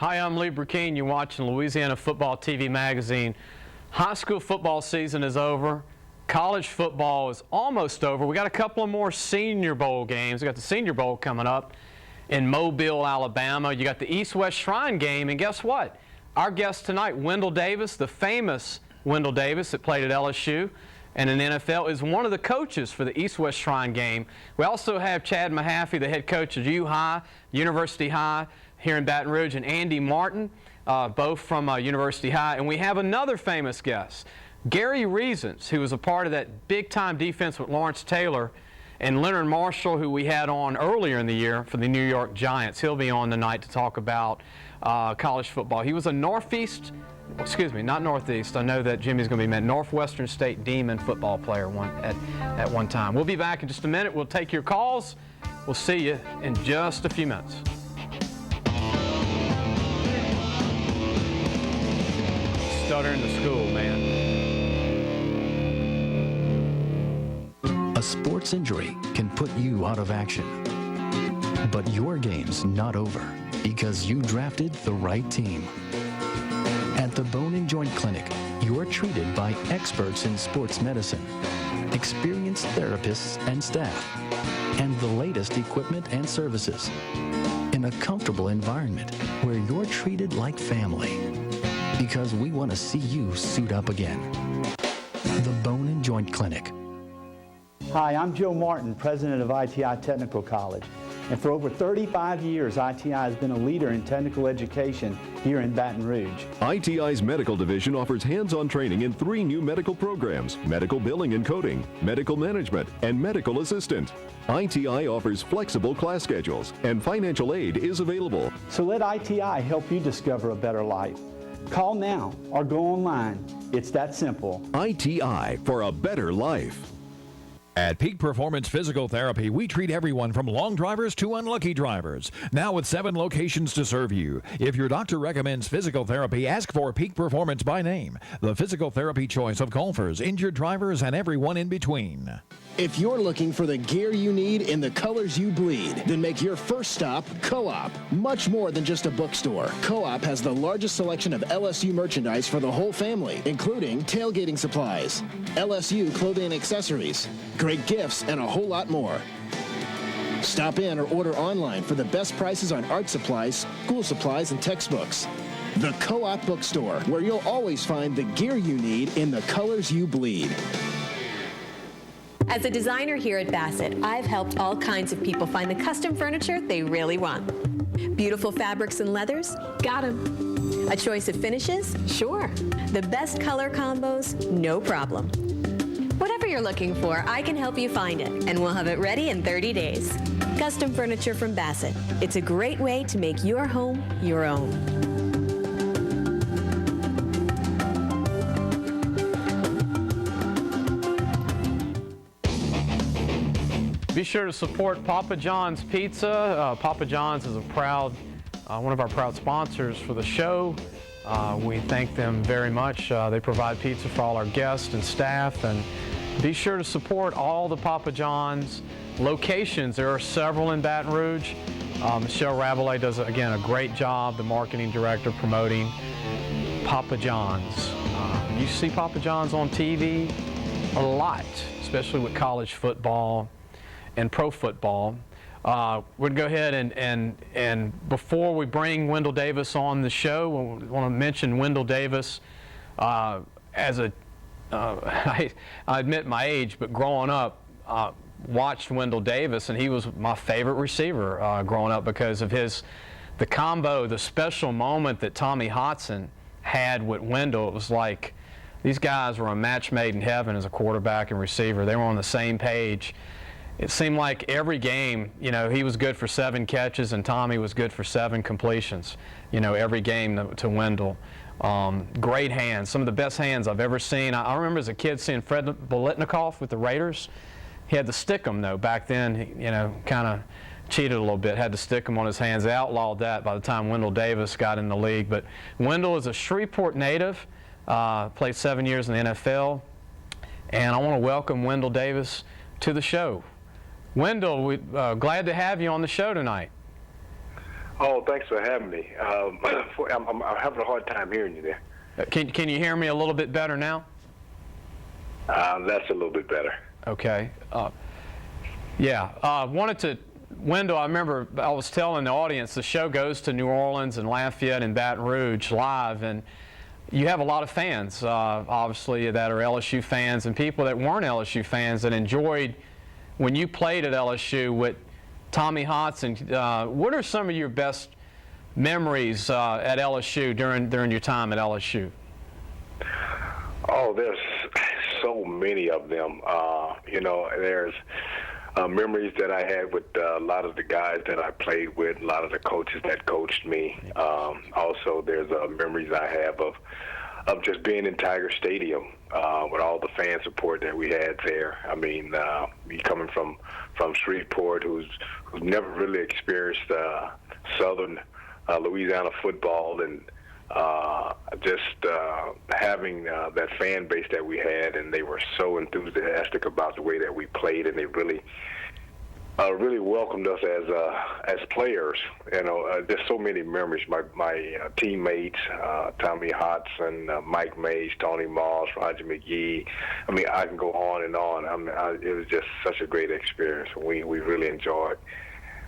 Hi, I'm Lee Burkeen. You're watching Louisiana Football TV Magazine. High school football season is over. College football is almost over. We got a couple of more Senior Bowl games. We got the Senior Bowl coming up in Mobile, Alabama. You got the East-West Shrine game, and guess what? Our guest tonight, Wendell Davis, the famous Wendell Davis that played at LSU and in the NFL, is one of the coaches for the East-West Shrine game. We also have Chad Mahaffey, the head coach of U-High, University High here in Baton Rouge, and Andy Martin, both from University High. And we have another famous guest, Gary Reasons, who was a part of that big-time defense with Lawrence Taylor, and Leonard Marshall, who we had on earlier in the year for the New York Giants. He'll be on tonight to talk about college football. He was a Northeast, not Northeast. I know that Jimmy's going to be meant Northwestern State Demon football player at one time. We'll be back in just a minute. We'll take your calls. We'll see you in just a few minutes. Stuttering to school, man. A sports injury can put you out of action. But your game's not over because you drafted the right team. At the Bone and Joint Clinic, you're treated by experts in sports medicine, experienced therapists and staff, and the latest equipment and services in a comfortable environment where you're treated like family. Because we want to see you suit up again. The Bone and Joint Clinic. Hi, I'm Joe Martin, president of ITI Technical College. And for over 35 years, ITI has been a leader in technical education here in Baton Rouge. ITI's medical division offers hands-on training in 3 new medical programs: medical billing and coding, medical management, and medical assistant. ITI offers flexible class schedules, and financial aid is available. So let ITI help you discover a better life. Call now or go online. It's that simple. ITI for a better life. At Peak Performance Physical Therapy, we treat everyone from long drivers to unlucky drivers. Now with 7 locations to serve you. If your doctor recommends physical therapy, ask for Peak Performance by name. The physical therapy choice of golfers, injured drivers, and everyone in between. If you're looking for the gear you need in the colors you bleed, then make your first stop Co-op. Much more than just a bookstore. Co-op has the largest selection of LSU merchandise for the whole family, including tailgating supplies, LSU clothing and accessories, great gifts, and a whole lot more. Stop in or order online for the best prices on art supplies, school supplies, and textbooks. The Co-op Bookstore, where you'll always find the gear you need in the colors you bleed. As a designer here at Bassett, I've helped all kinds of people find the custom furniture they really want. Beautiful fabrics and leathers? Got 'em. A choice of finishes? Sure. The best color combos? No problem. Whatever you're looking for, I can help you find it, and we'll have it ready in 30 days. Custom furniture from Bassett. It's a great way to make your home your own. Be sure to support Papa John's Pizza. Papa John's is one of our proud sponsors for the show. We thank them very much. They provide pizza for all our guests and staff. And be sure to support all the Papa John's locations. There are several in Baton Rouge. Michelle Rabelais does, again, a great job, the marketing director, promoting Papa John's. You see Papa John's on TV a lot, especially with college football and pro football. We're going to go ahead and before we bring Wendell Davis on the show, we want to mention Wendell Davis as a, I admit my age, but growing up, watched Wendell Davis, and he was my favorite receiver growing up because of the combo, the special moment that Tommy Hotson had with Wendell. It was like these guys were a match made in heaven as a quarterback and receiver. They were on the same page. It seemed like every game, he was good for 7 catches and Tommy was good for 7 completions, every game to Wendell. Great hands, some of the best hands I've ever seen. I remember as a kid seeing Fred Biletnikoff with the Raiders. He had to stick them, though. Back then, he, kind of cheated a little bit, had to stick them on his hands. They outlawed that by the time Wendell Davis got in the league. But Wendell is a Shreveport native, played 7 years in the NFL. And I want to welcome Wendell Davis to the show. Wendell, we're glad to have you on the show tonight. Oh, thanks for having me. I'm having a hard time hearing you there. Can you hear me a little bit better now? That's a little bit better. Okay. Wanted to, Wendell, I remember I was telling the audience the show goes to New Orleans and Lafayette and Baton Rouge live, and you have a lot of fans, obviously, that are LSU fans and people that weren't LSU fans that enjoyed when you played at LSU with Tommy Hodson. What are some of your best memories at LSU during your time at LSU? Oh, there's so many of them. There's memories that I had with a lot of the guys that I played with, a lot of the coaches that coached me. Also, there's memories I have of just being in Tiger Stadium with all the fan support that we had there. I mean, me coming from Shreveport, who's never really experienced Southern Louisiana football, and just having that fan base that we had, and they were so enthusiastic about the way that we played, and they really welcomed us as players. There's so many memories. My teammates, Tommy Hodson, Mike Mays, Tony Moss, Roger McGee. I mean, I can go on and on. It was just such a great experience. We really enjoyed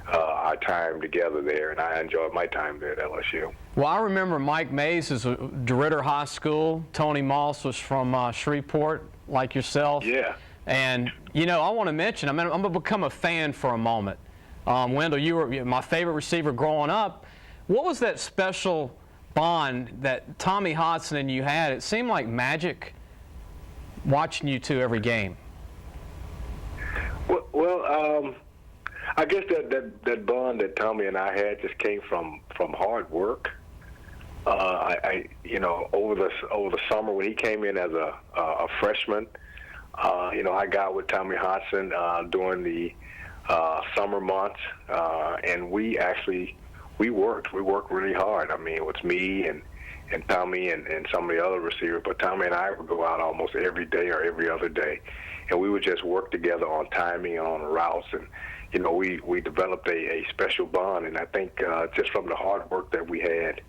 our time together there, and I enjoyed my time there at LSU. Well, I remember Mike Mays is a DeRidder High School. Tony Moss was from Shreveport, like yourself. Yeah. And, I want to mention, I'm going to become a fan for a moment. Wendell, you were my favorite receiver growing up. What was that special bond that Tommy Hodson and you had? It seemed like magic watching you two every game. Well, I guess that bond that Tommy and I had just came from hard work. Over the summer when he came in as a freshman, I got with Tommy Hodson during the summer months, and we worked really hard. I mean, it was me and Tommy and some of the other receivers, but Tommy and I would go out almost every day or every other day, and we would just work together on timing and on the routes, and we developed a special bond. And I think just from the hard work that we had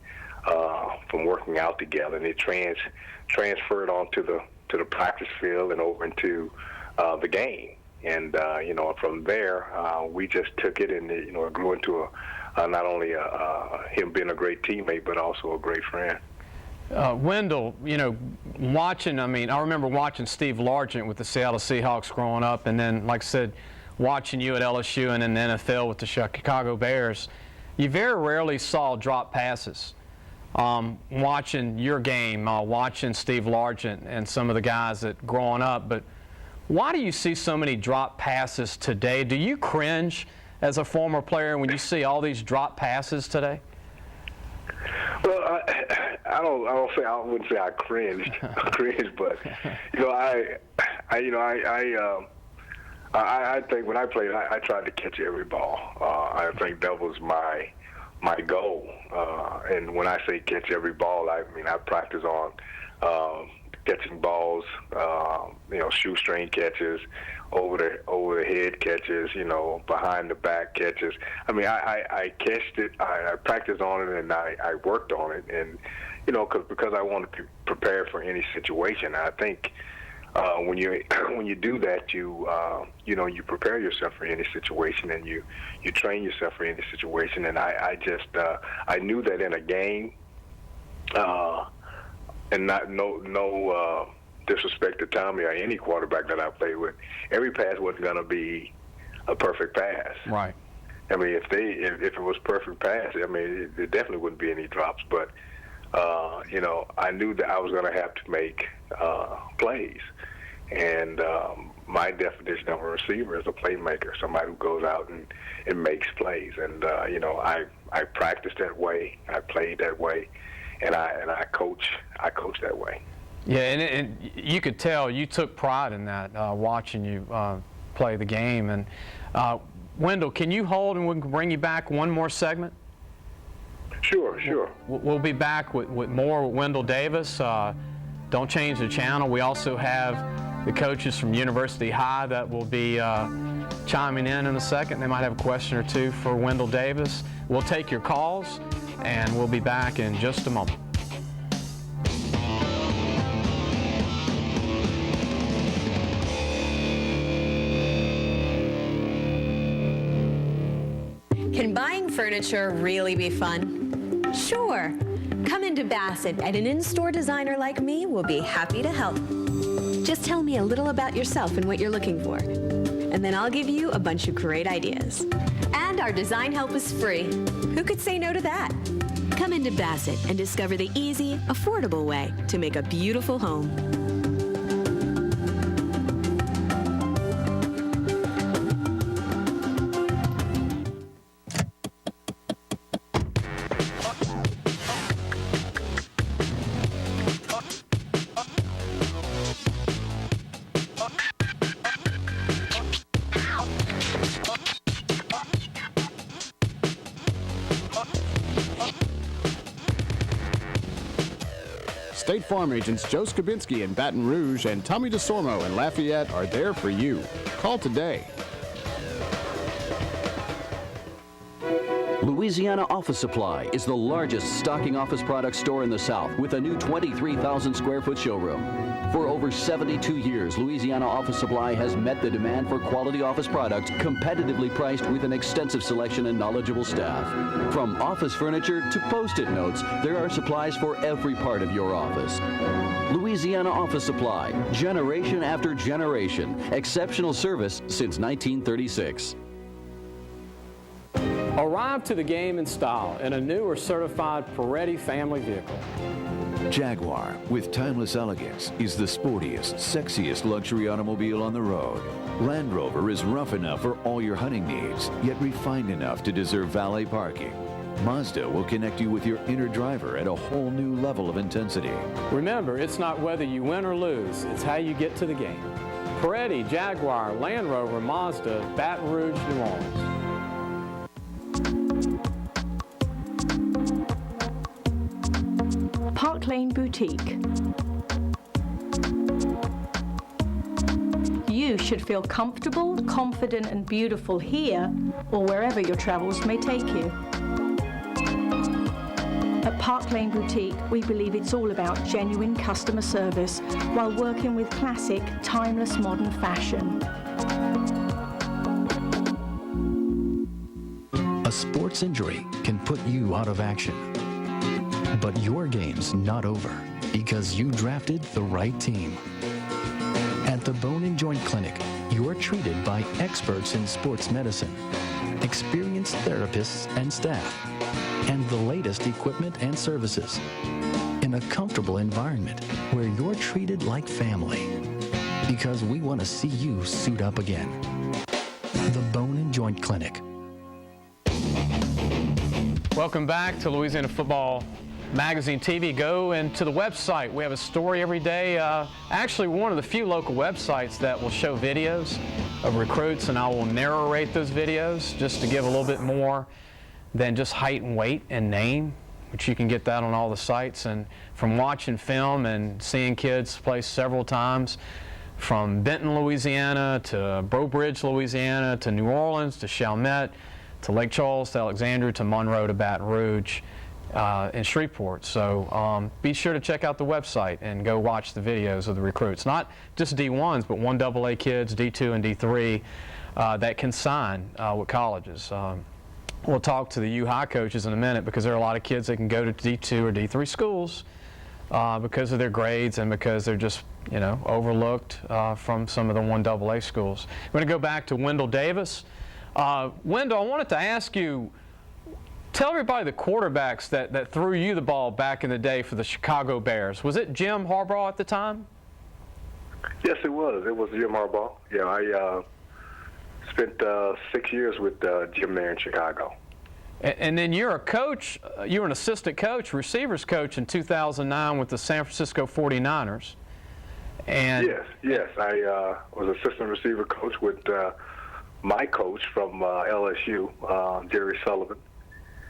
from working out together, and it transferred onto the practice field and over into the game. And from there, we just took it, and it grew into not only him being a great teammate, but also a great friend. Wendell, watching, I remember watching Steve Largent with the Seattle Seahawks growing up, and then, like I said, watching you at LSU and in the NFL with the Chicago Bears. You very rarely saw drop passes. Watching your game, watching Steve Largent and some of the guys that growing up, but why do you see so many drop passes today? Do you cringe as a former player when you see all these drop passes today? Well, I wouldn't say I cringed, but I think when I played, I tried to catch every ball. I think that was my goal. And when I say catch every ball, I practice on catching balls, shoestring catches, over the head catches, behind the back catches. I catched it, I practiced on it, and I worked on it, and because I wanted to prepare for any situation. I think when you do that, you prepare yourself for any situation, and you train yourself for any situation. And I knew that in a game, and no disrespect to Tommy or any quarterback that I played with, every pass wasn't going to be a perfect pass. Right. If it was perfect pass, there definitely wouldn't be any drops. But I knew that I was going to have to make plays. And my definition of a receiver is a playmaker, somebody who goes out and makes plays. And I practiced that way, I played that way, and I coach that way. Yeah, and you could tell you took pride in that, watching you play the game. And Wendell, can you hold, and we can bring you back one more segment? Sure. We'll be back with more with Wendell Davis. Don't change the channel. We also have the coaches from University High that will be chiming in a second. They might have a question or two for Wendell Davis. We'll take your calls, and we'll be back in just a moment. Can buying furniture really be fun? Sure. Come into Bassett, and an in-store designer like me will be happy to help. Just tell me a little about yourself and what you're looking for, and then I'll give you a bunch of great ideas. And our design help is free. Who could say no to that? Come into Bassett and discover the easy, affordable way to make a beautiful home. State Farm agents Joe Skabinski in Baton Rouge and Tommy DeSormo in Lafayette are there for you. Call today. Louisiana Office Supply is the largest stocking office product store in the South with a new 23,000 square foot showroom. For over 72 years, Louisiana Office Supply has met the demand for quality office products competitively priced with an extensive selection and knowledgeable staff. From office furniture to Post-it notes, there are supplies for every part of your office. Louisiana Office Supply, generation after generation, exceptional service since 1936. Arrive to the game in style in a new or certified Peretti family vehicle. Jaguar, with timeless elegance, is the sportiest, sexiest luxury automobile on the road. Land Rover is rough enough for all your hunting needs, yet refined enough to deserve valet parking. Mazda will connect you with your inner driver at a whole new level of intensity. Remember, it's not whether you win or lose, it's how you get to the game. Peretti, Jaguar, Land Rover, Mazda, Baton Rouge, New Orleans. Park Lane Boutique. You should feel comfortable, confident, and beautiful here or wherever your travels may take you. At Park Lane Boutique, we believe it's all about genuine customer service while working with classic, timeless modern fashion. A sports injury can put you out of action. But your game's not over because you drafted the right team. At the Bone and Joint Clinic, you're treated by experts in sports medicine, experienced therapists and staff, and the latest equipment and services in a comfortable environment where you're treated like family because we want to see you suit up again. The Bone and Joint Clinic. Welcome back to Louisiana Football Magazine TV. Go into the website. We have a story every day. Actually, one of the few local websites that will show videos of recruits, and I will narrate those videos just to give a little bit more than just height and weight and name, which you can get that on all the sites. And from watching film and seeing kids play several times, from Benton, Louisiana, to Breaux Bridge, Louisiana, to New Orleans, to Chalmette, to Lake Charles, to Alexandria, to Monroe, to Baton Rouge, and Shreveport. So be sure to check out the website and go watch the videos of the recruits. Not just D1s, but 1AA kids, D2 and D3 that can sign with colleges. We'll talk to the U High coaches in a minute because there are a lot of kids that can go to D2 or D3 schools because of their grades and because they're just, you know, overlooked from some of the 1AA schools. I'm going to go back to Wendell Davis. Wendell, I wanted to ask you, tell everybody the quarterbacks that threw you the ball back in the day for the Chicago Bears. Was it Jim Harbaugh at the time? Yes, it was. It was Jim Harbaugh. Yeah, I spent 6 years with Jim there in Chicago. And then you're a coach, you were an assistant coach, receivers coach in 2009 with the San Francisco 49ers. And yes. I was assistant receiver coach with my coach from LSU, Jerry Sullivan.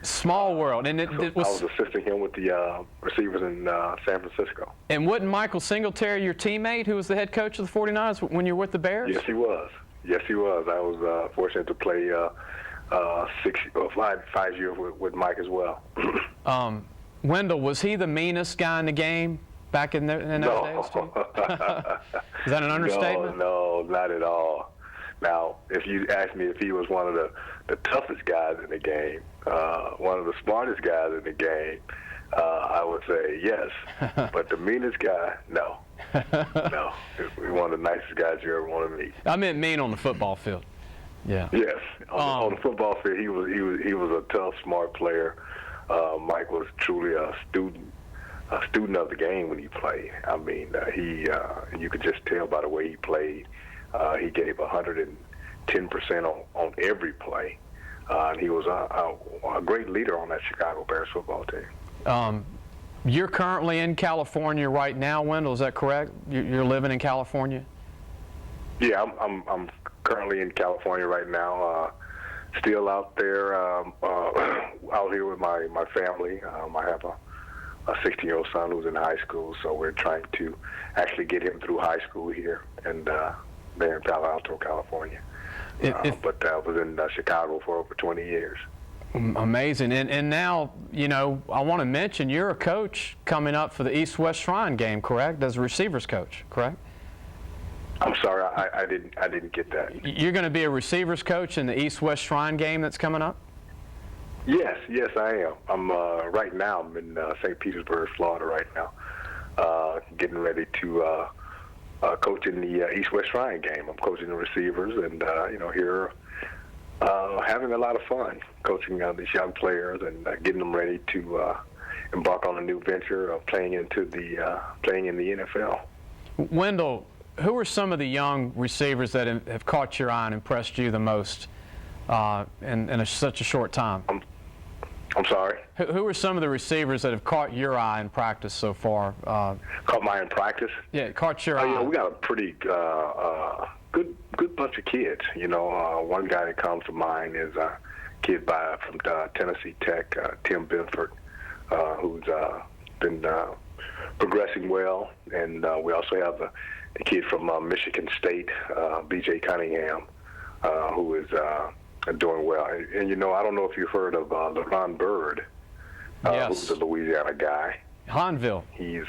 Small world. And it was, I was assisting him with the receivers in San Francisco. And wasn't Michael Singletary your teammate who was the head coach of the 49ers when you were with the Bears? Yes, he was. Yes, he was. I was fortunate to play 5 years with Mike as well. Wendell, was he the meanest guy in the game back in those days? Too? Is that an understatement? No, not at all. Now, if you ask me if he was one of the toughest guys in the game, one of the smartest guys in the game, I would say yes. But the meanest guy, no. No. He's one of the nicest guys you ever want to meet. I meant mean on the football field. Yeah. Yes. On the football field, he was a tough, smart player. Mike was truly a student of the game when he played. I mean, you could just tell by the way he played. He gave 110% on every play. And he was a great leader on that Chicago Bears football team. You're currently in California right now, Wendell, is that correct? You're living in California? Yeah, I'm currently in California right now. Still out there, out here with my family. I have a 16-year-old son who's in high school, so we're trying to actually get him through high school here and there in Palo Alto, California. But I was in Chicago for over 20 years. Amazing. And now, I want to mention you're a coach coming up for the East-West Shrine game, correct? As a receivers coach, correct? I'm sorry, I didn't get that. You're going to be a receivers coach in the East-West Shrine game that's coming up? Yes, I am. I'm right now. I'm in St. Petersburg, Florida, right now, getting ready to coach in the East-West Shrine game. I'm coaching the receivers, and here having a lot of fun coaching these young players and getting them ready to embark on a new venture of playing in the NFL. Wendell, who are some of the young receivers that have caught your eye and impressed you the most in such a short time? I'm sorry? Who are some of the receivers that have caught your eye in practice so far? Caught my eye in practice? Yeah, caught your eye. Yeah, we got a pretty good bunch of kids. One guy that comes to mind is a kid from Tennessee Tech, Tim Benford, who's been progressing well. And we also have a kid from Michigan State, B.J. Cunningham, who is doing well. And I don't know if you've heard of LeRon Byrd, yes. Who's a Louisiana guy. Hahnville. He's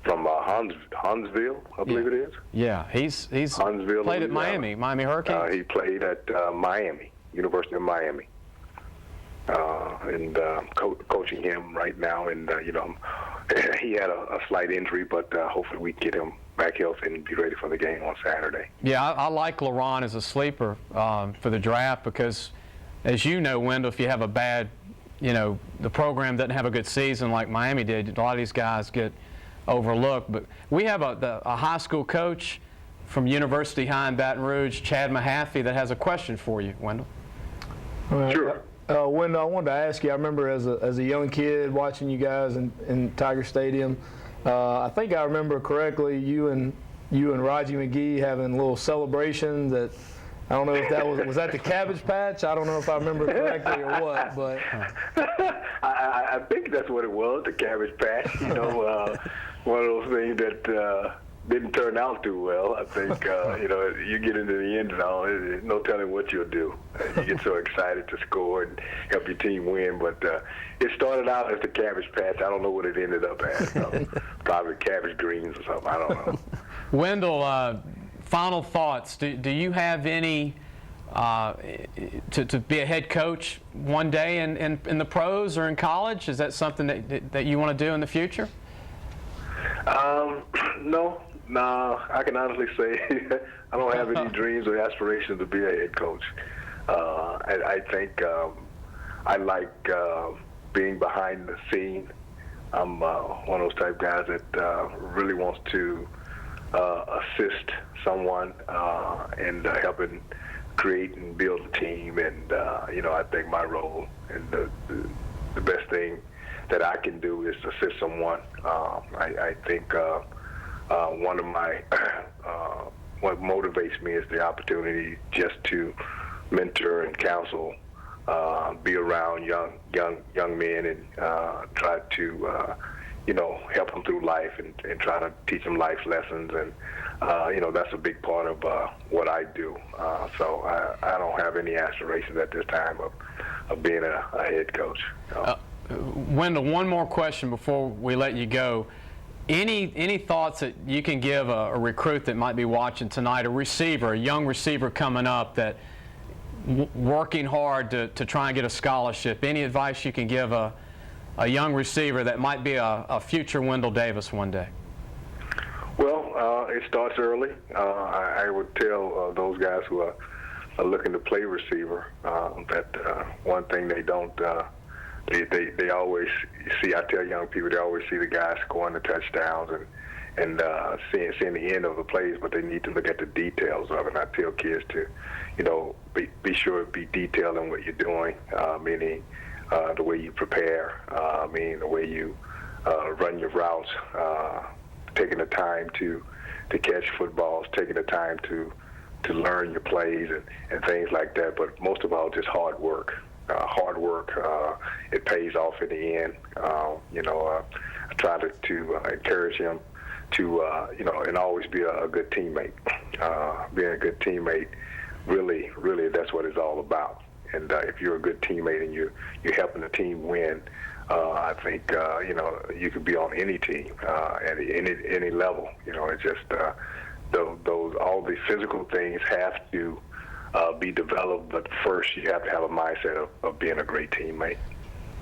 from Huntsville, I believe it is. Yeah, he's Huntsville, played at Louisiana. Miami Hurricanes. He played at Miami, University of Miami, and coaching him right now. And he had a slight injury, but hopefully we can get him back healthy and be ready for the game on Saturday. Yeah, I like LeRon as a sleeper for the draft because, as you know, Wendell, if you have a bad, the program doesn't have a good season like Miami did, a lot of these guys get overlooked. But we have a high school coach from University High in Baton Rouge, Chad Mahaffey, that has a question for you, Wendell. Sure. Wendell, I wanted to ask you, I remember as a young kid watching you guys in Tiger Stadium. I think I remember correctly you and Raji McGee having a little celebration that, I don't know if that was that the Cabbage Patch? I don't know if I remember correctly or what, but. I think that's what it was, the Cabbage Patch. One of those things that didn't turn out too well. I think, you get into the end zone, there's no telling what you'll do. You get so excited to score and help your team win, but it started out as the Cabbage Patch. I don't know what it ended up as. Probably cabbage greens or something. I don't know. Wendell, final thoughts. Do you have any to be a head coach one day in the pros or in college? Is that something that you want to do in the future? No, I can honestly say I don't have any dreams or aspirations to be a head coach. I think I like being behind the scene. I'm one of those type guys that really wants to assist someone and helping create and build a team. And I think my role and the best thing that I can do is assist someone. I think one of my what motivates me is the opportunity just to mentor and counsel, be around young men, and try to help them through life and try to teach them life lessons. And, that's a big part of what I do. So I don't have any aspirations at this time of being a head coach. Wendell, one more question before we let you go. Any thoughts that you can give a recruit that might be watching tonight, a young receiver coming up that working hard to try and get a scholarship? Any advice you can give a young receiver that might be a future Wendell Davis one day? Well, it starts early. I would tell those guys who are looking to play receiver that one thing they don't they always see. I tell young people, they always see the guys scoring the touchdowns and seeing the end of the plays, but they need to look at the details of it. And I tell kids to, be sure to be detailed in what you're doing, meaning the way you prepare, meaning the way you run your routes, taking the time to catch footballs, taking the time to learn your plays and things like that. But most of all, just hard work. It pays off in the end. I try to encourage him to, and always be a good teammate. Being a good teammate, really, that's what it's all about. And if you're a good teammate and you're helping the team win, I think you could be on any team at any level. It's just those all the physical things have to be developed, but first you have to have a mindset of being a great teammate.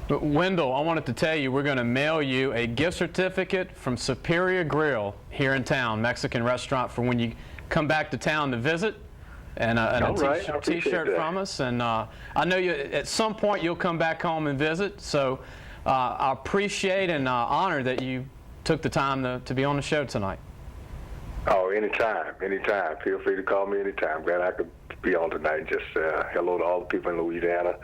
But Wendell, I wanted to tell you we're going to mail you a gift certificate from Superior Grill here in town, Mexican restaurant, for when you come back to town to visit, and a T-shirt from us. And I know you at some point you'll come back home and visit. So I appreciate and honor that you took the time to be on the show tonight. Oh, anytime. Feel free to call me anytime. Glad I could be on tonight. Just hello to all the people in Louisiana.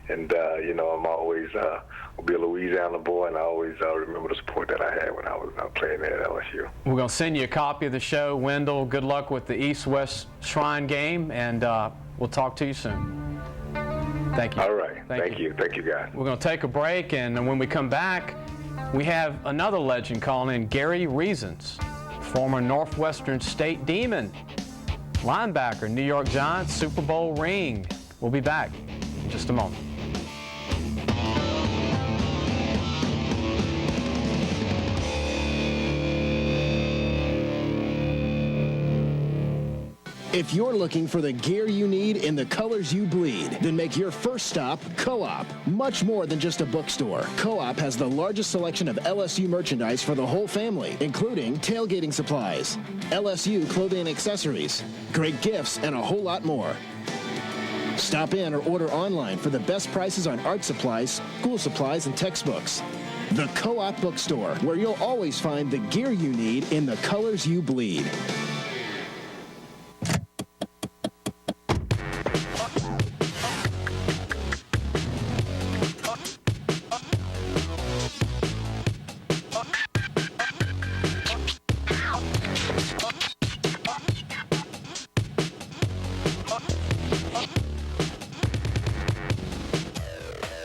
And, I'm always will be a Louisiana boy, and I always remember the support that I had when I was playing there at LSU. We're going to send you a copy of the show. Wendell, good luck with the East-West Shrine game, and we'll talk to you soon. Thank you. All right. Thank you. Thank you, guys. We're going to take a break, and when we come back, we have another legend calling in, Gary Reasons, former Northwestern State Demon, linebacker, New York Giants, Super Bowl ring. We'll be back in just a moment. If you're looking for the gear you need in the colors you bleed, then make your first stop Co-op. Much more than just a bookstore, Co-op has the largest selection of LSU merchandise for the whole family, including tailgating supplies, LSU clothing and accessories, great gifts, and a whole lot more. Stop in or order online for the best prices on art supplies, school supplies, and textbooks. The Co-op Bookstore, where you'll always find the gear you need in the colors you bleed.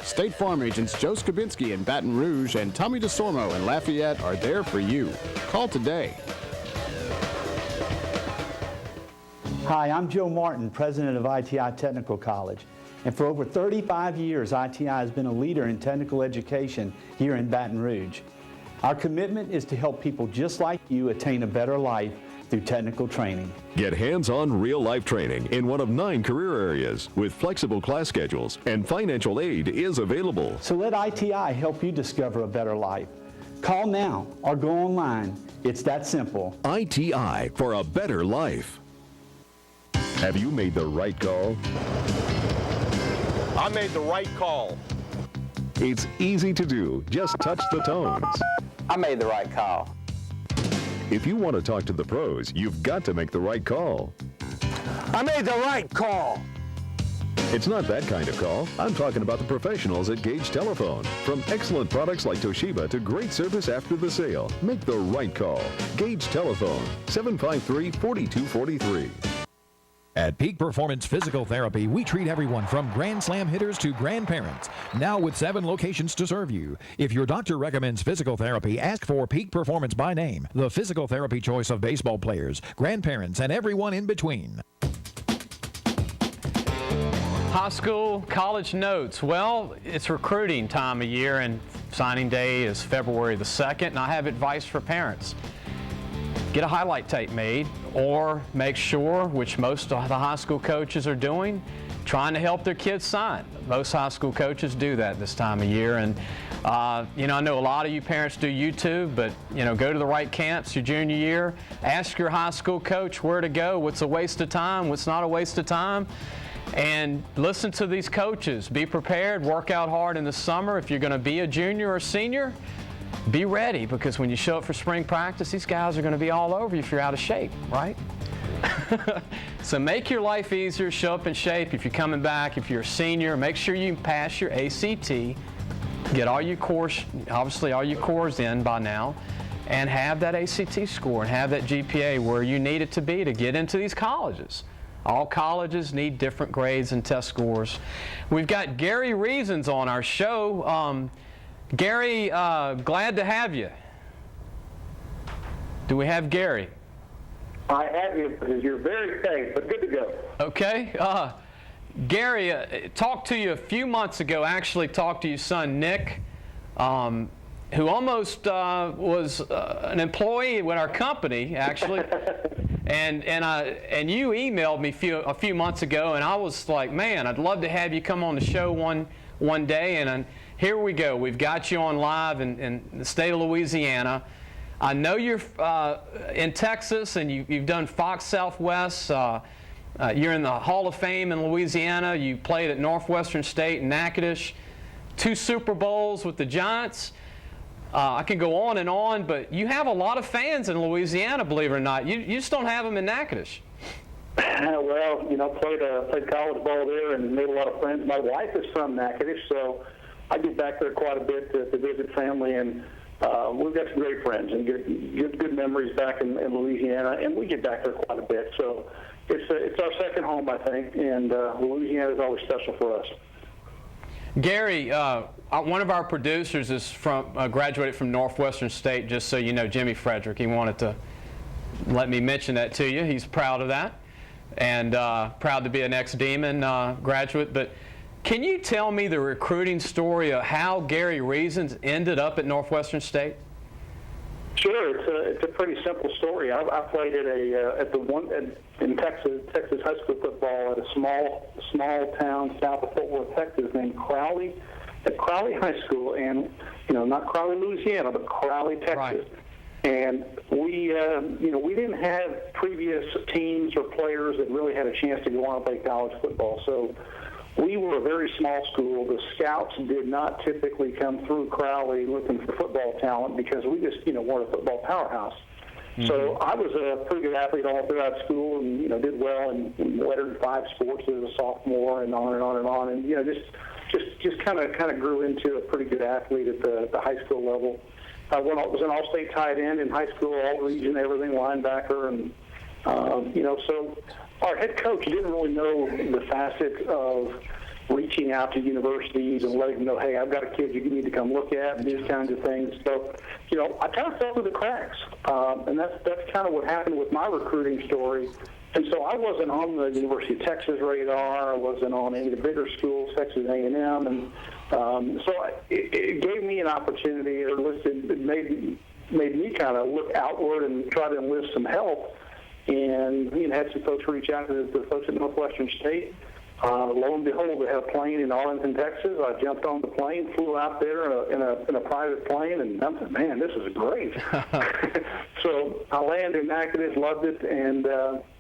State Farm agents Joe Skabinski in Baton Rouge and Tommy DeSormo in Lafayette are there for you. Call today. Hi, I'm Joe Martin, president of ITI Technical College. And for over 35 years, ITI has been a leader in technical education here in Baton Rouge. Our commitment is to help people just like you attain a better life through technical training. Get hands-on real-life training in one of 9 career areas with flexible class schedules, and financial aid is available. So let ITI help you discover a better life. Call now or go online. It's that simple. ITI for a better life. Have you made the right call? I made the right call. It's easy to do. Just touch the tones. I made the right call. If you want to talk to the pros, you've got to make the right call. I made the right call. It's not that kind of call. I'm talking about the professionals at Gage Telephone. From excellent products like Toshiba to great service after the sale, make the right call. Gage Telephone, 753-4243. At Peak Performance Physical Therapy, we treat everyone from Grand Slam hitters to grandparents. Now with 7 locations to serve you. If your doctor recommends physical therapy, ask for Peak Performance by name, the physical therapy choice of baseball players, grandparents, and everyone in between. High school, college notes. Well, it's recruiting time of year, and signing day is February the 2nd, and I have advice for parents. Get a highlight tape made, or make sure, which most of the high school coaches are doing, trying to help their kids sign. Most high school coaches do that this time of year, and you know, I know a lot of you parents do YouTube, but you know, go to the right camps your junior year. Ask your high school coach where to go, what's a waste of time, what's not a waste of time, and listen to these coaches. Be prepared, work out hard in the summer. If you're going to be a junior or senior, be ready, because when you show up for spring practice, these guys are going to be all over you if you're out of shape, right? So make your life easier, show up in shape. If you're coming back, if you're a senior, make sure you pass your ACT, get all your cores, obviously all your cores in by now, and have that ACT score and have that GPA where you need it to be to get into these colleges. All colleges need different grades and test scores. We've got Gary Reasons on our show. Gary, glad to have you. Do we have Gary? I have you because you're very safe, but good to go. Okay. Gary, talked to you a few months ago, actually talked to your son, Nick, who almost was an employee with our company, actually. And you emailed me a few months ago, and I was like, man, I'd love to have you come on the show one day. And here we go. We've got you on live in the state of Louisiana. I know you're in Texas, and you've done Fox Southwest. You're in the Hall of Fame in Louisiana. You played at Northwestern State and Natchitoches, 2 Super Bowls with the Giants. I can go on, but you have a lot of fans in Louisiana, believe it or not. You just don't have them in Natchitoches. Well, you know, played college ball there and made a lot of friends. My wife is from Natchitoches, so I get back there quite a bit to visit family, and we've got some great friends and good memories back in Louisiana, and we get back there quite a bit. So it's our second home, I think, and Louisiana is always special for us. Gary, one of our producers is graduated from Northwestern State, just so you know, Jimmy Frederick. He wanted to let me mention that to you. He's proud of that, and proud to be an ex-Demon graduate. But can you tell me the recruiting story of how Gary Reasons ended up at Northwestern State? Sure, it's a pretty simple story. I played in Texas high school football at a small town south of Fort Worth, Texas, named Crowley, at Crowley High School, and not Crowley, Louisiana, but Crowley, Texas. Right. And we didn't have previous teams or players that really had a chance to go on and play college football, so we were a very small school. The scouts did not typically come through Crowley looking for football talent because we just, weren't a football powerhouse. Mm-hmm. So I was a pretty good athlete all throughout school, and did well and lettered 5 sports as a sophomore, and on and on and on, and just kind of grew into a pretty good athlete at the high school level. I was an all-state tight end in high school, all region, everything, linebacker, and so our head coach didn't really know the facet of reaching out to universities and letting them know, hey, I've got a kid you need to come look at, and these kinds of things. So, I kind of fell through the cracks, and that's kind of what happened with my recruiting story. And so I wasn't on the University of Texas radar. I wasn't on any of the bigger schools, Texas A&M, and so it gave me an opportunity, or it made me kind of look outward and try to enlist some help. And had some folks reach out to the folks at Northwestern State. Lo and behold, they had a plane in Arlington, Texas. I jumped on the plane, flew out there in a private plane, and I thought, man, this is great. So I landed in Natchitoches, loved it, and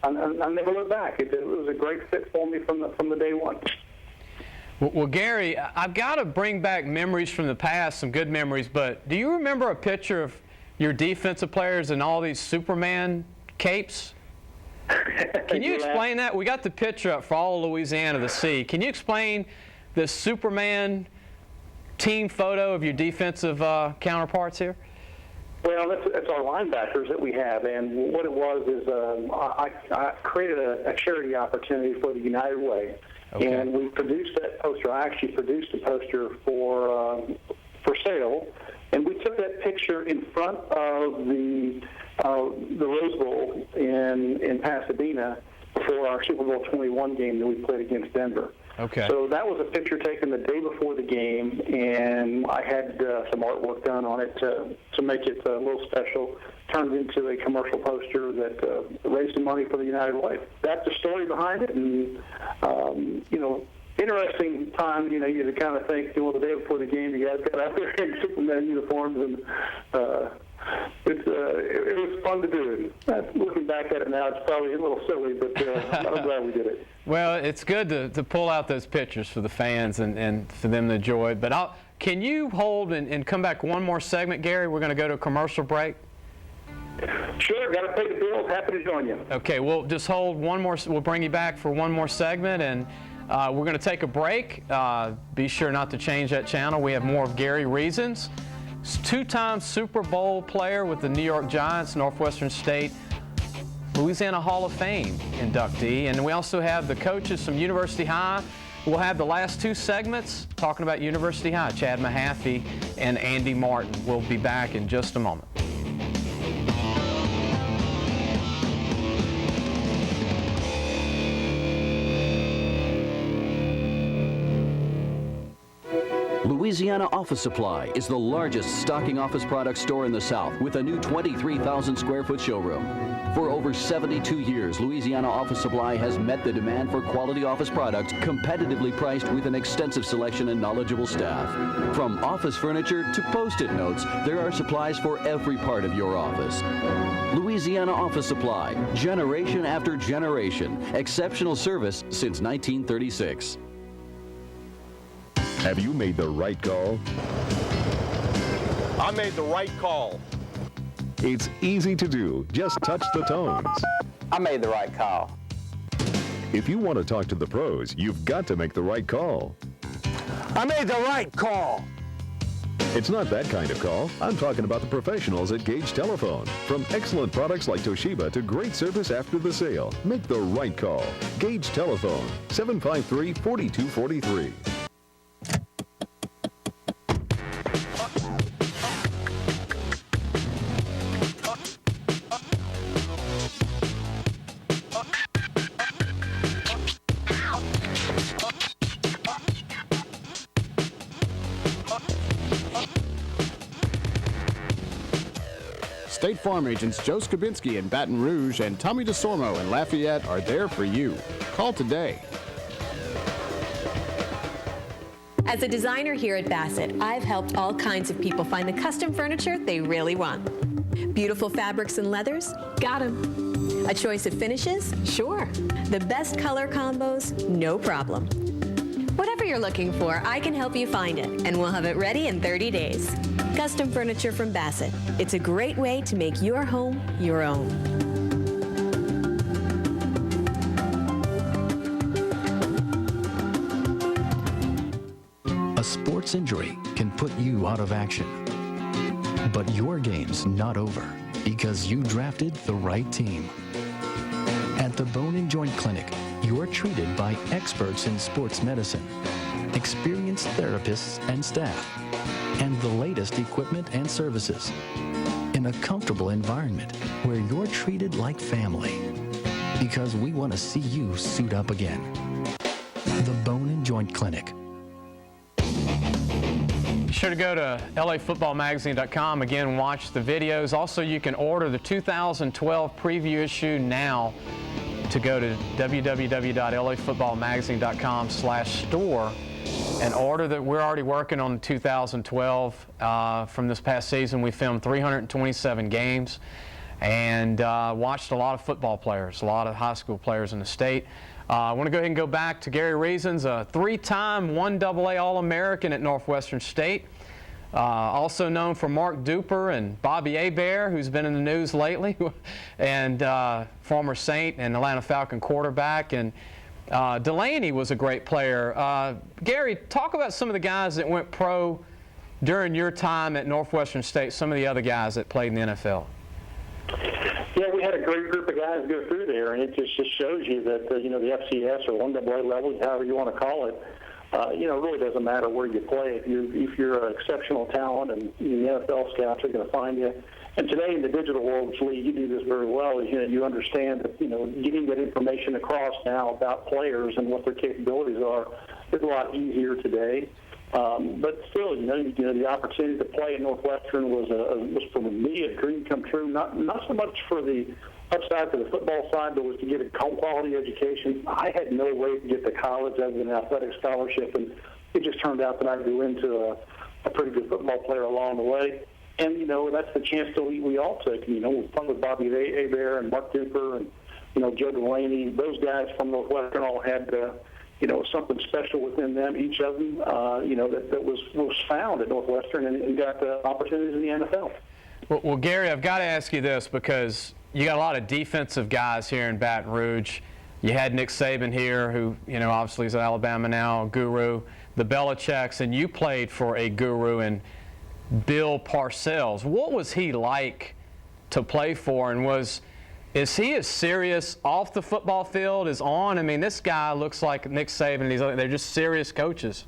I never looked back. It was a great fit for me from the day one. Well, Gary, I've got to bring back memories from the past, some good memories, but do you remember a picture of your defensive players in all these Superman capes? Can you explain that? We got the picture up for all of Louisiana to see. Can you explain the Superman team photo of your defensive counterparts here? Well, that's our linebackers that we have, and what it was is I created a charity opportunity for the United Way, and we produced that poster. I actually produced a poster for sale, and we took that picture in front of the Rose Bowl in Pasadena for our Super Bowl 21 game that we played against Denver. Okay. So that was a picture taken the day before the game, and I had some artwork done on it to make it a little special, turned it into a commercial poster that raised some money for the United Way. That's the story behind it, and, interesting time, you kind of think, the day before the game, you guys got out there in Superman uniforms, and it was fun to do. Looking back at it now, it's probably a little silly, but I'm glad we did it. Well, it's good to pull out those pictures for the fans and for them to enjoy it. But can you hold and come back one more segment, Gary? We're going to go to a commercial break. Sure, got to pay the bills. Happy to join you. Okay, we'll just hold one more. We'll bring you back for one more segment, and we're going to take a break. Be sure not to change that channel. We have more of Gary Reasons, two-time Super Bowl player with the New York Giants, Northwestern State, Louisiana Hall of Fame inductee, and we also have the coaches from University High. We'll have the last two segments talking about University High, Chad Mahaffey and Andy Martin. We'll be back in just a moment. Louisiana Office Supply is the largest stocking office product store in the South with a new 23,000 square foot showroom. For over 72 years, Louisiana Office Supply has met the demand for quality office products competitively priced with an extensive selection and knowledgeable staff. From office furniture to Post-it notes, there are supplies for every part of your office. Louisiana Office Supply, generation after generation, exceptional service since 1936. Have you made the right call? I made the right call. It's easy to do. Just touch the tones. I made the right call. If you want to talk to the pros, you've got to make the right call. I made the right call. It's not that kind of call. I'm talking about the professionals at Gage Telephone. From excellent products like Toshiba to great service after the sale, make the right call. Gage Telephone, 753-4243. State Farm agents Joe Skabinski in Baton Rouge and Tommy DeSormo in Lafayette are there for you. Call today. As a designer here at Bassett, I've helped all kinds of people find the custom furniture they really want. Beautiful fabrics and leathers? Got them. A choice of finishes? Sure. The best color combos? No problem. Whatever you're looking for, I can help you find it, and we'll have it ready in 30 days. Custom furniture from Bassett. It's a great way to make your home your own. A sports injury can put you out of action. But your game's not over because you drafted the right team. At the Bone and Joint Clinic, you're treated by experts in sports medicine, experienced therapists and staff, and the latest equipment and services in a comfortable environment where you're treated like family because we want to see you suit up again. The Bone and Joint Clinic. Be sure to go to lafootballmagazine.com, again, watch the videos. Also, you can order the 2012 preview issue now to go to www.lafootballmagazine.com/store and order that. We're already working on 2012 from this past season. We filmed 327 games and watched a lot of football players, a lot of high school players in the state. I want to go ahead and go back to Gary Reasons, a three-time 1AA All-American at Northwestern State. Also known for Mark Duper and Bobby Hebert, who's been in the news lately, and former Saint and Atlanta Falcon quarterback. And Delaney was a great player. Gary, talk about some of the guys that went pro during your time at Northwestern State, some of the other guys that played in the NFL? Yeah, we had a great group of guys go through there, and it just shows you that, the FCS or 1AA level, however you want to call it, it really doesn't matter where you play. If you're an exceptional talent, and the NFL scouts are going to find you. And today in the digital world, Lee, you do this very well. Is you understand that getting that information across now about players and what their capabilities are is a lot easier today. But still, the opportunity to play at Northwestern was for me a dream come true. Not so much for the upside for the football side, but was to get a quality education. I had no way to get to college other than an athletic scholarship, and it just turned out that I grew into a pretty good football player along the way. And that's the chance that we all took. We played with Bobby Hebert and Mark Duper and Joe Delaney. Those guys from Northwestern all had something special within them, each of them, that was found at Northwestern and got opportunities in the NFL. Well, Gary, I've got to ask you this because you got a lot of defensive guys here in Baton Rouge. You had Nick Saban here, who, obviously is at Alabama now, a guru, the Belichicks, and you played for a guru in Bill Parcells. What was he like to play for, and is he as serious off the football field as on? I mean, this guy looks like Nick Saban, and they're just serious coaches.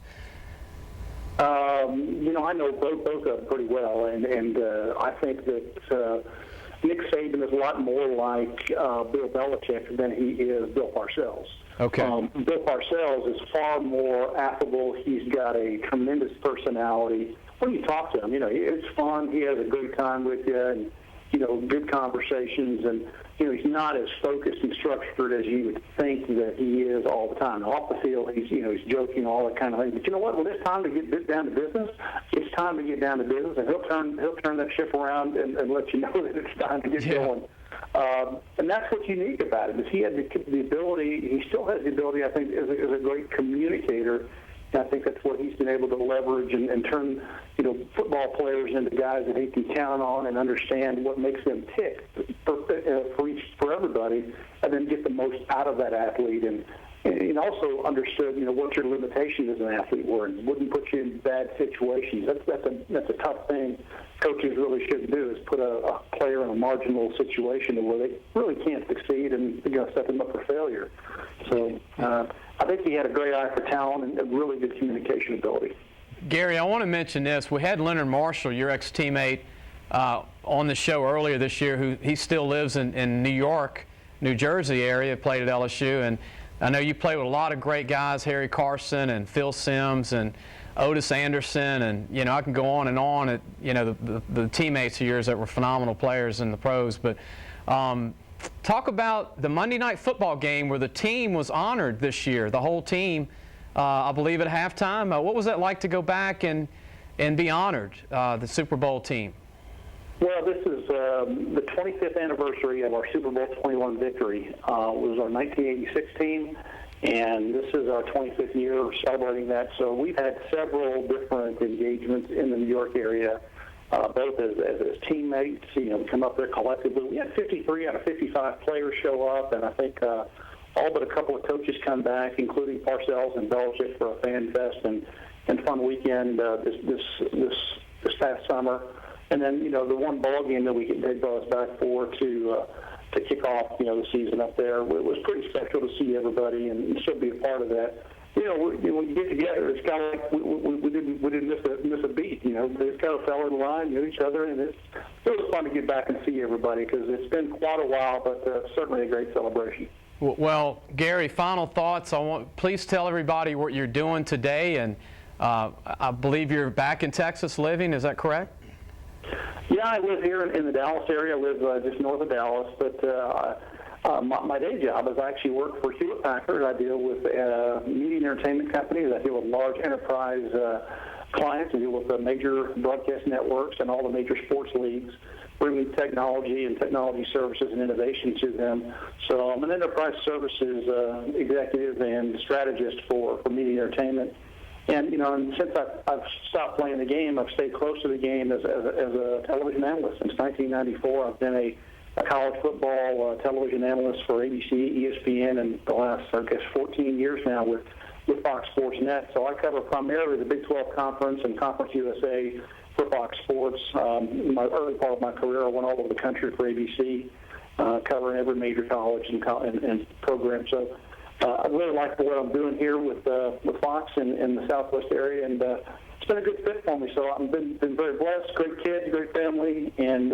I know both of them pretty well, and I think that Nick Saban is a lot more like Bill Belichick than he is Bill Parcells. Okay. Bill Parcells is far more affable. He's got a tremendous personality. When you talk to him, it's fun. He has a good time with you, and good conversations, and he's not as focused and structured as you would think that he is all the time. Off the field, he's joking, all that kind of thing. But you know what? When it's time to get down to business, it's time to get down to business, and he'll turn that ship around and let you know that it's time to get going. And that's what's unique about it, is he had the ability. He still has the ability, I think, as a great communicator. I think that's what he's been able to leverage and turn, football players into guys that he can count on and understand what makes them tick for everybody, and then get the most out of that athlete. And also understood, what your limitation as an athlete were, and wouldn't put you in bad situations. That's a tough thing coaches really shouldn't do, is put a player in a marginal situation where they really can't succeed and set them up for failure. So I think he had a great eye for talent and a really good communication ability. Gary, I want to mention this. We had Leonard Marshall, your ex-teammate, on the show earlier this year, who he still lives in New York, New Jersey area, played at LSU, and I know you played with a lot of great guys, Harry Carson and Phil Simms and Otis Anderson, and I can go on and on at the teammates of yours that were phenomenal players in the pros. But talk about the Monday Night Football game where the team was honored this year, the whole team, I believe at halftime. What was that like to go back and be honored, the Super Bowl team? Well, this is the 25th anniversary of our Super Bowl 21 victory. It was our 1986 team, and this is our 25th year celebrating that. So we've had several different engagements in the New York area, both as teammates, come up there collectively. We had 53 out of 55 players show up, and I think all but a couple of coaches come back, including Parcells and Belichick, for a fan fest and fun weekend this past summer. And then, the one ball game that they brought us back for to kick off, the season up there, it was pretty special to see everybody and still be a part of that. When you get together, it's kind of like we didn't miss a beat. They kind of fell in line, knew each other, and it was fun to get back and see everybody because it's been quite a while, but certainly a great celebration. Well, Gary, final thoughts. Please tell everybody what you're doing today, and I believe you're back in Texas living. Is that correct? Yeah, I live here in the Dallas area. I live just north of Dallas, but my day job is I actually work for Hewlett Packard. I deal with media and entertainment companies. I deal with large enterprise clients. I deal with the major broadcast networks and all the major sports leagues, bringing technology and technology services and innovation to them. So I'm an enterprise services executive and strategist for media and entertainment. And, and since I've stopped playing the game, I've stayed close to the game as a television analyst. Since 1994, I've been a college football television analyst for ABC, ESPN, and the last, 14 years now with Fox Sports Net. So I cover primarily the Big 12 Conference and Conference USA for Fox Sports. In my early part of my career, I went all over the country for ABC, covering every major college and program. So I really like what I'm doing here with Fox in the Southwest area, and it's been a good fit for me. So I've been very blessed. Great kids, great family, and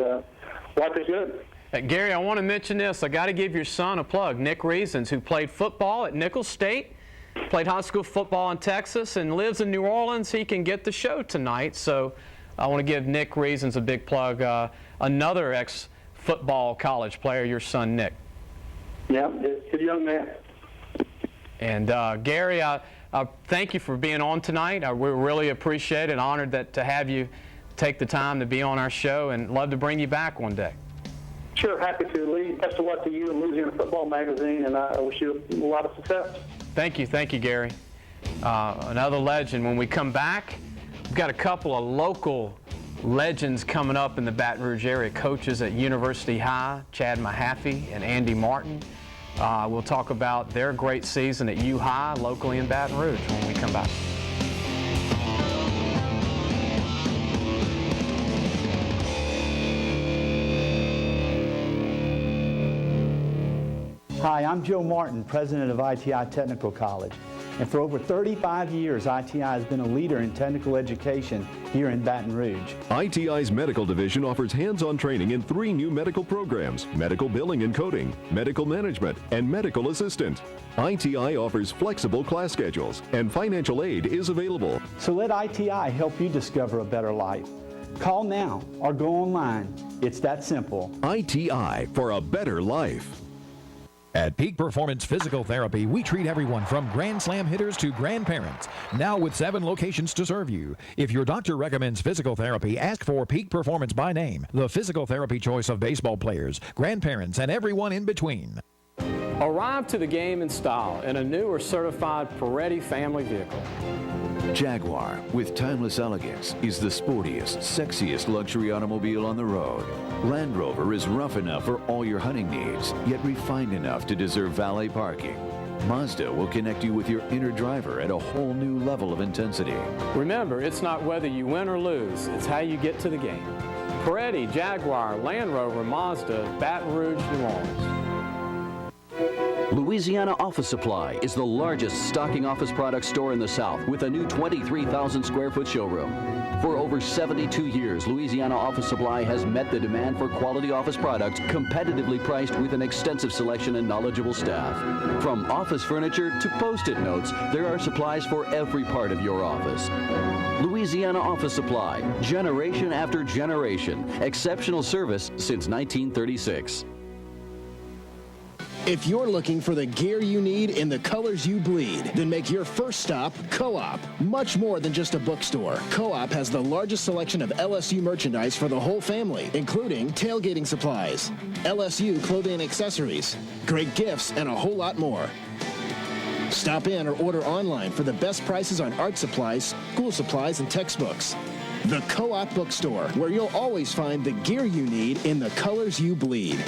life is good. Gary, I want to mention this. I got to give your son a plug, Nick Reasons, who played football at Nicholls State, played high school football in Texas, and lives in New Orleans. He can get the show tonight. So I want to give Nick Reasons a big plug. Another ex-football college player, your son Nick. Yeah, good young man. And Gary, thank you for being on tonight. We really appreciate it. Honored to have you take the time to be on our show, and love to bring you back one day. Sure, happy to, Lee. Best of luck to you and Louisiana Football Magazine, and I wish you a lot of success. Thank you, Gary. Another legend. When we come back, we've got a couple of local legends coming up in the Baton Rouge area, coaches at University High, Chad Mahaffey and Andy Martin. We'll talk about their great season at U High locally in Baton Rouge when we come back. Hi, I'm Joe Martin, president of ITI Technical College. And for over 35 years, ITI has been a leader in technical education here in Baton Rouge. ITI's medical division offers hands-on training in 3 new medical programs: medical billing and coding, medical management, and medical assistant. ITI offers flexible class schedules, and financial aid is available. So let ITI help you discover a better life. Call now or go online. It's that simple. ITI for a better life. At Peak Performance Physical Therapy, we treat everyone from Grand Slam hitters to grandparents. Now with 7 locations to serve you. If your doctor recommends physical therapy, ask for Peak Performance by name, the physical therapy choice of baseball players, grandparents, and everyone in between. Arrive to the game in style in a new or certified Peretti family vehicle. Jaguar, with timeless elegance, is the sportiest, sexiest luxury automobile on the road. Land Rover is rough enough for all your hunting needs, yet refined enough to deserve valet parking. Mazda will connect you with your inner driver at a whole new level of intensity. Remember, it's not whether you win or lose, it's how you get to the game. Peretti, Jaguar, Land Rover, Mazda, Baton Rouge, New Orleans. Louisiana Office Supply is the largest stocking office product store in the South with a new 23,000 square foot showroom. For over 72 years, Louisiana Office Supply has met the demand for quality office products competitively priced with an extensive selection and knowledgeable staff. From office furniture to Post-it notes, there are supplies for every part of your office. Louisiana Office Supply, generation after generation, exceptional service since 1936. If you're looking for the gear you need in the colors you bleed, then make your first stop Co-op. Much more than just a bookstore, Co-op has the largest selection of LSU merchandise for the whole family, including tailgating supplies, LSU clothing and accessories, great gifts, and a whole lot more. Stop in or order online for the best prices on art supplies, school supplies, and textbooks. The Co-op Bookstore, where you'll always find the gear you need in the colors you bleed.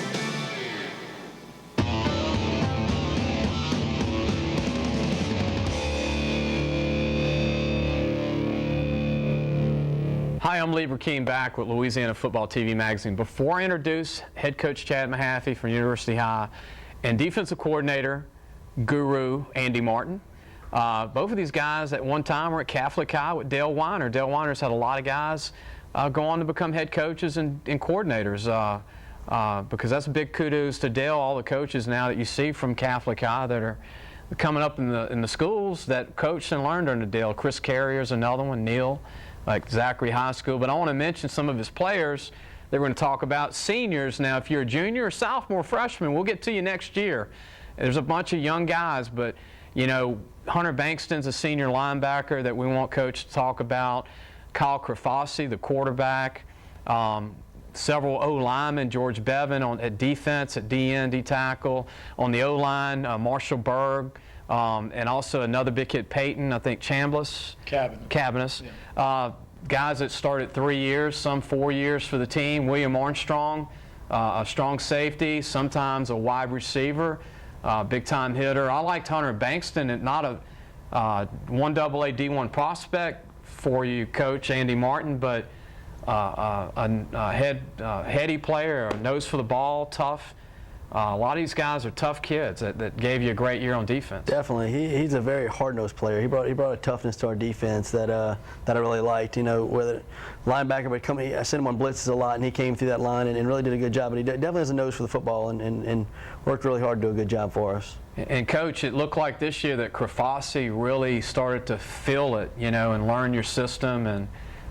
Hi, I'm Lee Burkeen back with Louisiana Football TV Magazine. Before I introduce head coach Chad Mahaffey from University High and defensive coordinator, guru Andy Martin, both of these guys at one time were at Catholic High with Dale Weiner. Dale Weiner's had a lot of guys go on to become head coaches and coordinators because that's a big kudos to Dale, all the coaches now that you see from Catholic High that are coming up in the schools that coached and learned under Dale. Chris Carrier's another one, Neil, like Zachary High School. But I want to mention some of his players that we're going to talk about. Seniors, now if you're a junior or sophomore, freshman, we'll get to you next year. There's a bunch of young guys, but you know, Hunter Bankston's a senior linebacker that we want Coach to talk about. Kyle Krafasi, the quarterback. Several O-linemen, George Bevan at defense, at DN, D-tackle. On the O-line, Marshall Berg. And also another big kid, Peyton, I think Chambliss. Cabanis. Yeah. Guys that started 3 years, some 4 years for the team. William Armstrong, a strong safety, sometimes a wide receiver, big-time hitter. I liked Hunter Bankston, and not one AA D1 prospect for you, Coach Andy Martin, but a heady player, a nose for the ball, tough. A lot of these guys are tough kids that gave you a great year on defense. Definitely, he's a very hard-nosed player. He brought a toughness to our defense that I really liked. You know, whether linebacker would come, I sent him on blitzes a lot, and he came through that line and really did a good job. But he definitely has a nose for the football and worked really hard to do a good job for us. And Coach, it looked like this year that Krafasi really started to feel it, you know, and learn your system, and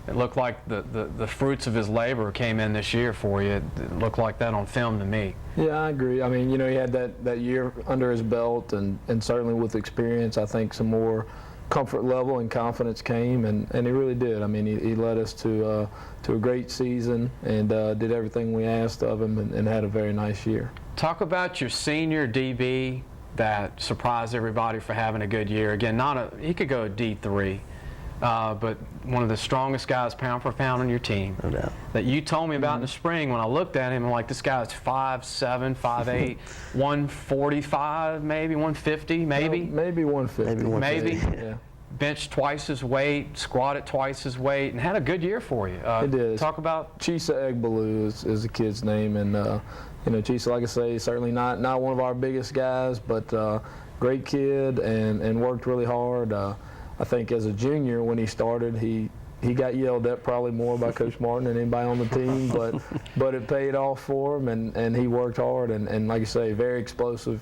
it looked like the fruits of his labor came in this year for you. It looked like that on film to me. Yeah, I agree. I mean, you know, he had that year under his belt, and certainly with experience, I think some more comfort level and confidence came, and he really did. I mean, he led us to a great season and did everything we asked of him, and had a very nice year. Talk about your senior DB that surprised everybody for having a good year. Again, he could go a D3. But one of the strongest guys pound for pound on your team. No doubt. That you told me about in the spring when I looked at him, I'm like, this guy's 5'7", 5'8", 145, maybe 150, maybe. No, maybe 150. Maybe. Yeah. Benched twice his weight, squatted twice his weight, and had a good year for you. It did. Talk about Chisa Egbaloo is the kid's name, and you know, Chisa, like I say, certainly not one of our biggest guys, but great kid and worked really hard. I think as a junior when he started, he got yelled at probably more by Coach Martin than anybody on the team, but it paid off for him, and he worked hard, and like you say, very explosive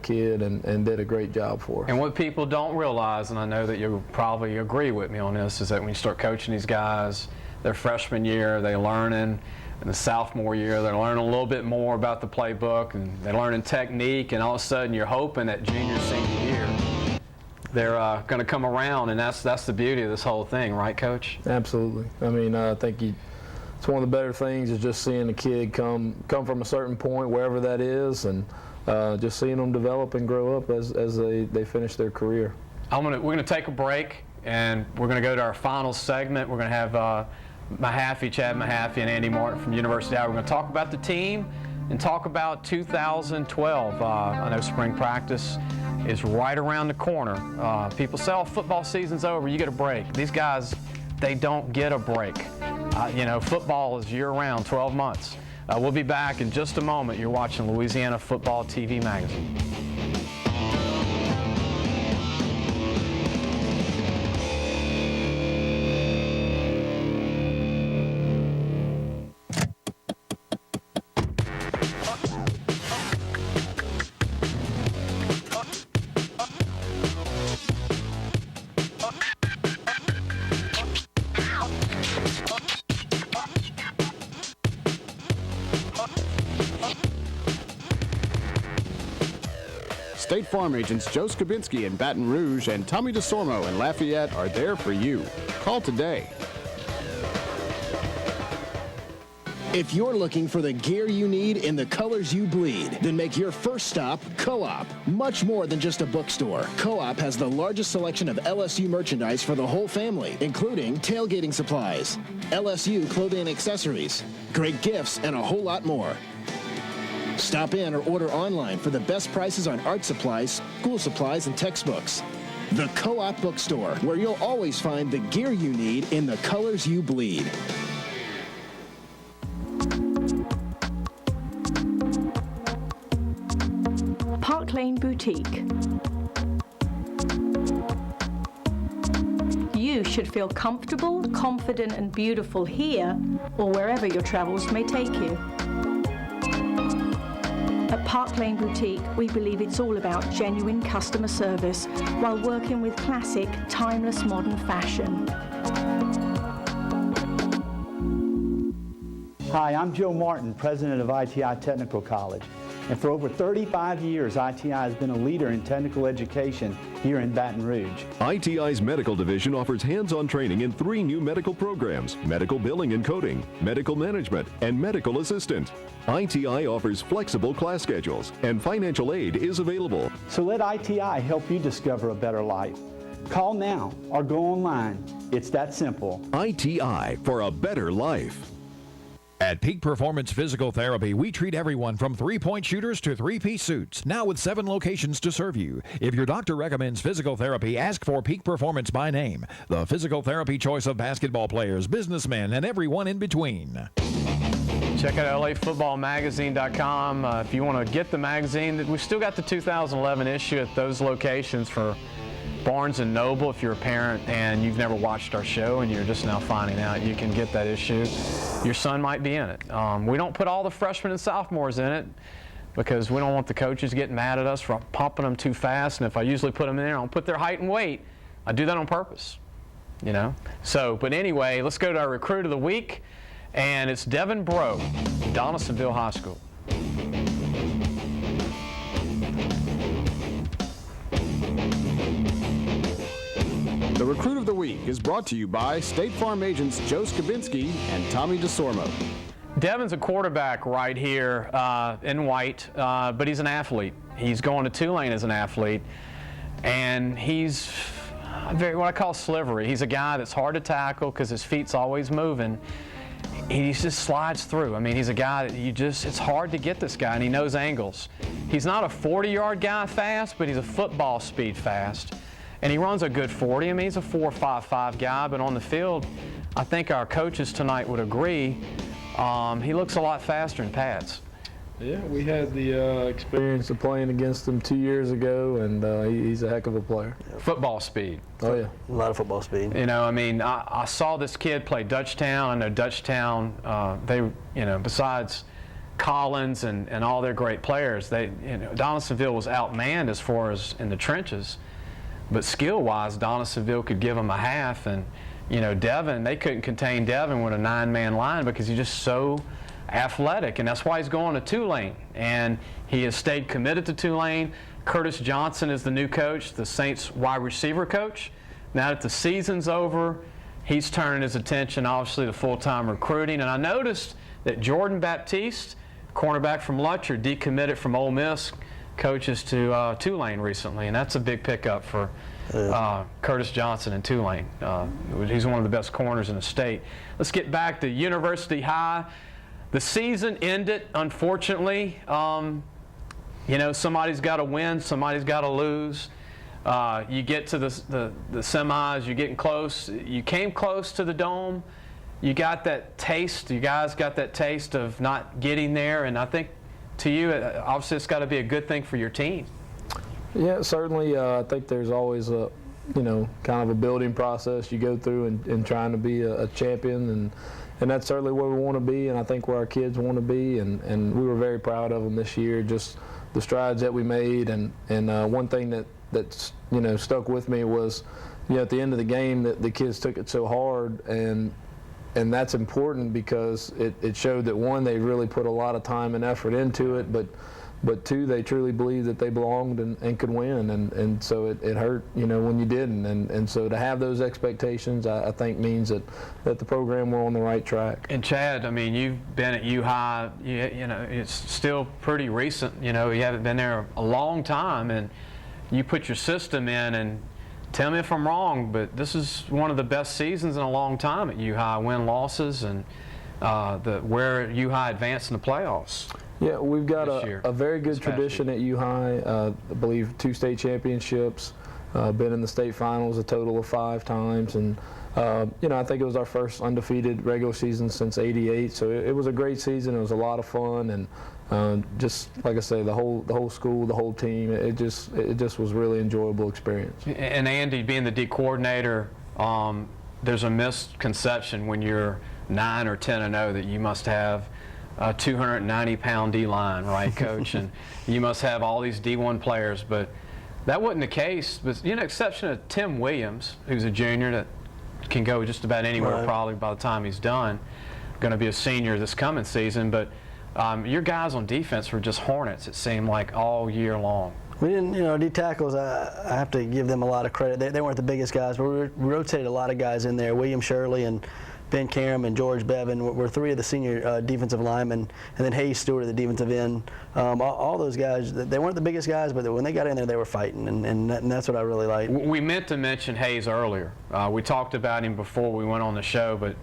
kid, and did a great job for us. And what people don't realize, and I know that you'll probably agree with me on this, is that when you start coaching these guys, their freshman year, they're learning. In the sophomore year, they're learning a little bit more about the playbook, and they're learning technique, and all of a sudden you're hoping that junior, senior year, they're going to come around, and that's the beauty of this whole thing, right, Coach? Absolutely. I mean, I think it's one of the better things is just seeing a kid come from a certain point, wherever that is, and just seeing them develop and grow up as they finish their career. We're going to take a break, and we're going to go to our final segment. We're going to have Chad Mahaffey, and Andy Martin from University of Iowa. We're going to talk about the team and talk about 2012. I know spring practice is right around the corner. People say, oh, football season's over, you get a break. These guys, they don't get a break. You know, football is year-round, 12 months. We'll be back in just a moment. You're watching Louisiana Football TV Magazine. State Farm agents Joe Skabinski in Baton Rouge and Tommy DeSormo in Lafayette are there for you. Call today. If you're looking for the gear you need in the colors you bleed, then make your first stop Co-op. Much more than just a bookstore, Co-op has the largest selection of LSU merchandise for the whole family, including tailgating supplies, LSU clothing and accessories, great gifts, and a whole lot more. Stop in or order online for the best prices on art supplies, school supplies, and textbooks. The Co-op Bookstore, where you'll always find the gear you need in the colors you bleed. Park Lane Boutique. You should feel comfortable, confident, and beautiful here or wherever your travels may take you. At Park Lane Boutique, we believe it's all about genuine customer service while working with classic, timeless modern fashion. Hi, I'm Joe Martin, president of ITI Technical College. And for over 35 years, ITI has been a leader in technical education here in Baton Rouge. ITI's medical division offers hands-on training in 3 new medical programs: medical billing and coding, medical management, and medical assistant. ITI offers flexible class schedules, and financial aid is available. So let ITI help you discover a better life. Call now or go online. It's that simple. ITI for a better life. At Peak Performance Physical Therapy, we treat everyone from three-point shooters to three-piece suits, now with 7 locations to serve you. If your doctor recommends physical therapy, ask for Peak Performance by name, the physical therapy choice of basketball players, businessmen, and everyone in between. Check out LAFootballMagazine.com if you want to get the magazine. We've still got the 2011 issue at those locations for Barnes & Noble. If you're a parent and you've never watched our show and you're just now finding out, you can get that issue. Your son might be in it. We don't put all the freshmen and sophomores in it because we don't want the coaches getting mad at us for pumping them too fast. And if I usually put them in there, I don't put their height and weight. I do that on purpose, you know. So, but anyway, let's go to our recruit of the week, and it's Devin Breaux, Donaldsonville High School. The Recruit of the Week is brought to you by State Farm agents Joe Skabinski and Tommy DeSormo. Devin's a quarterback right here in white, but he's an athlete. He's going to Tulane as an athlete, and he's what I call slivery. He's a guy that's hard to tackle because his feet's always moving. He just slides through. I mean, he's a guy that it's hard to get this guy, and he knows angles. He's not a 40-yard guy fast, but he's a football speed fast. And he runs a good 40. I mean, he's a 4.55 guy, but on the field, I think our coaches tonight would agree, he looks a lot faster than Pats. Yeah, we had the experience of playing against him 2 years ago, and he's a heck of a player. Football speed. Oh, yeah. A lot of football speed. You know, I mean, I saw this kid play Dutchtown. I know Dutchtown, besides Collins and all their great players, Donaldsonville was outmanned as far as in the trenches. But skill-wise, Donaldsonville could give him a half, and Devin, they couldn't contain Devin with a 9-man line because he's just so athletic, and that's why he's going to Tulane. And he has stayed committed to Tulane. Curtis Johnson is the new coach, the Saints wide receiver coach. Now that the season's over, he's turning his attention, obviously, to full-time recruiting. And I noticed that Jordan Baptiste, cornerback from Lutcher, decommitted from Ole Miss, coaches to Tulane recently, and that's a big pickup for Curtis Johnson in Tulane. He's one of the best corners in the state. Let's get back to University High. The season ended, unfortunately. Somebody's got to win, somebody's got to lose. You get to the semis, you're getting close. You came close to the Dome. You got that taste. You guys got that taste of not getting there, and I think to you, obviously, it's got to be a good thing for your team. Yeah, certainly. I think there's always a, kind of a building process you go through in trying to be a champion, and that's certainly where we want to be, and I think where our kids want to be, and we were very proud of them this year, just the strides that we made, and one thing that stuck with me was, at the end of the game, that the kids took it so hard, and that's important because it showed that, one, they really put a lot of time and effort into it, but two, they truly believed that they belonged and could win, and so it hurt, when you didn't, and so to have those expectations, I think means that the program were on the right track. And Chad, I mean, you've been at U-High, it's still pretty recent, you haven't been there a long time, and you put your system in, and tell me if I'm wrong, but this is one of the best seasons in a long time at U-High, win-losses, and where U-High advanced in the playoffs. Yeah, we've got a very good tradition at U-High. I believe 2 state championships, been in the state finals a total of 5 times, and I think it was our first undefeated regular season since '88. So it was a great season. It was a lot of fun, and just like I say, the whole school, the whole team, it just was a really enjoyable experience. And Andy, being the D coordinator, there's a misconception when you're 9 or 10-0 that you must have a 290-pound D-line, right, Coach? And you must have all these D1 players, but that wasn't the case. But exception of Tim Williams, who's a junior that can go just about anywhere probably by the time he's done, going to be a senior this coming season. But your guys on defense were just hornets, it seemed like, all year long. We didn't, D tackles, I have to give them a lot of credit. They weren't the biggest guys, but we rotated a lot of guys in there. William Shirley and Ben Karam and George Bevan were 3 of the senior defensive linemen, and then Hayes Stewart, the defensive end. All those guys, they weren't the biggest guys, but when they got in there, they were fighting, and that's what I really liked. We meant to mention Hayes earlier. We talked about him before we went on the show, but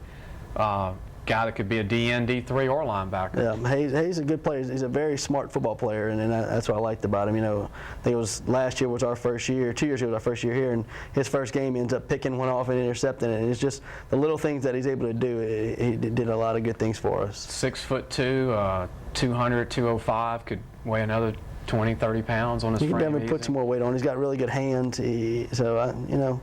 guy that could be a DN, D3, or linebacker. Yeah, Hayes a good player. He's a very smart football player, and that's what I liked about him. You know, I think it was last year was our first year, 2 years ago was our first year here, and his first game he ends up picking one off and intercepting it. And it's just the little things that he's able to do. He did a lot of good things for us. 6'2", 200, 205, could weigh another 20, 30 pounds on his frame. He can definitely put some more weight on. He's got really good hands. You know,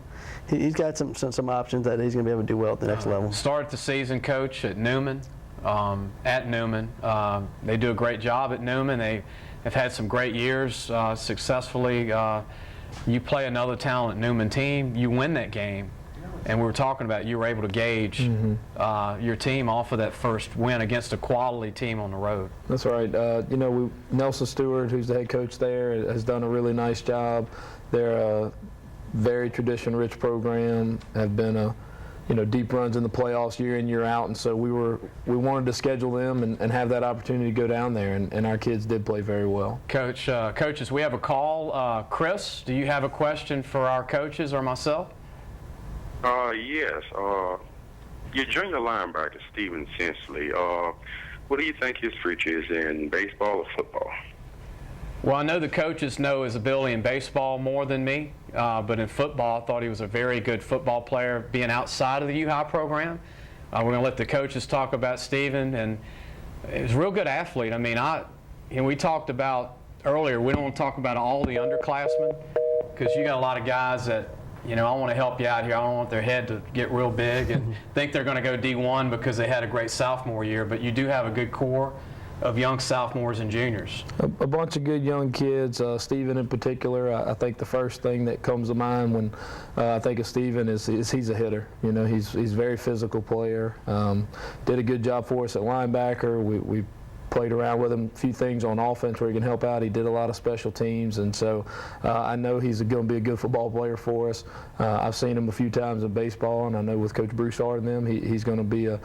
he's got some options that he's going to be able to do well at the next level. Started the season coach at Newman. They do a great job at Newman. They have had some great years successfully. You play another talented Newman team, you win that game. And we were talking about you were able to gauge your team off of that first win against a quality team on the road. That's right. You know, Nelson Stewart, who's the head coach there, has done a really nice job. They're a very tradition-rich program, have been deep runs in the playoffs year in, year out, and so we wanted to schedule them and have that opportunity to go down there, and our kids did play very well. Coaches, we have a call. Chris, do you have a question for our coaches or myself? Yes. Your junior linebacker, Steven Sensley, what do you think his future is in baseball or football? Well, I know the coaches know his ability in baseball more than me, but in football, I thought he was a very good football player being outside of the U-High program. We're going to let the coaches talk about Steven, and he's a real good athlete. I mean, we talked about earlier, we don't want to talk about all the underclassmen because you got a lot of guys that, I want to help you out here. I don't want their head to get real big and think they're going to go D1 because they had a great sophomore year, but you do have a good core of young sophomores and juniors. A bunch of good young kids, Steven in particular. I think the first thing that comes to mind when I think of Steven is he's a hitter. He's a very physical player. Did a good job for us at linebacker. We played around with him a few things on offense where he can help out. He did a lot of special teams, and so I know he's going to be a good football player for us. I've seen him a few times in baseball, and I know with Coach Broussard and them, he's going to be a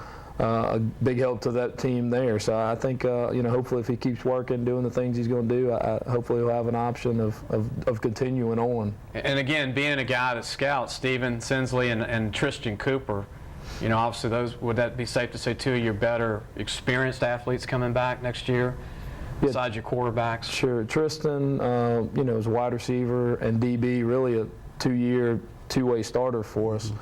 big help to that team there. So I think, hopefully if he keeps working, doing the things he's going to do, hopefully he'll have an option of continuing on. And again, being a guy that scouts, Steven Sensley and Tristan Cooper, obviously would that be safe to say two of your better experienced athletes coming back next year besides your quarterbacks? Sure. Tristan, is a wide receiver and DB, really a two-way starter for us.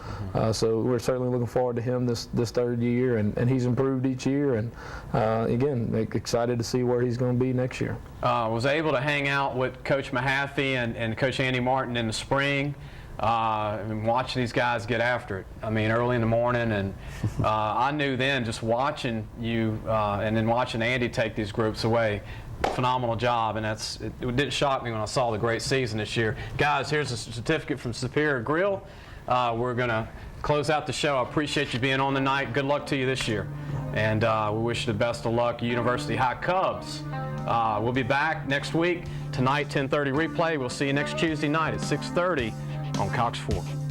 So we're certainly looking forward to him this third year, and he's improved each year, and again, excited to see where he's going to be next year. Was able to hang out with Coach Mahaffey and Coach Andy Martin in the spring. And watching these guys get after it. I mean, early in the morning, and I knew then just watching you and then watching Andy take these groups away. Phenomenal job, and it didn't shock me when I saw the great season this year. Guys, here's a certificate from Superior Grill. We're going to close out the show. I appreciate you being on tonight. Good luck to you this year, and we wish you the best of luck, University High Cubs. We'll be back next week. Tonight, 10:30 replay. We'll see you next Tuesday night at 6:30 on Cox 4.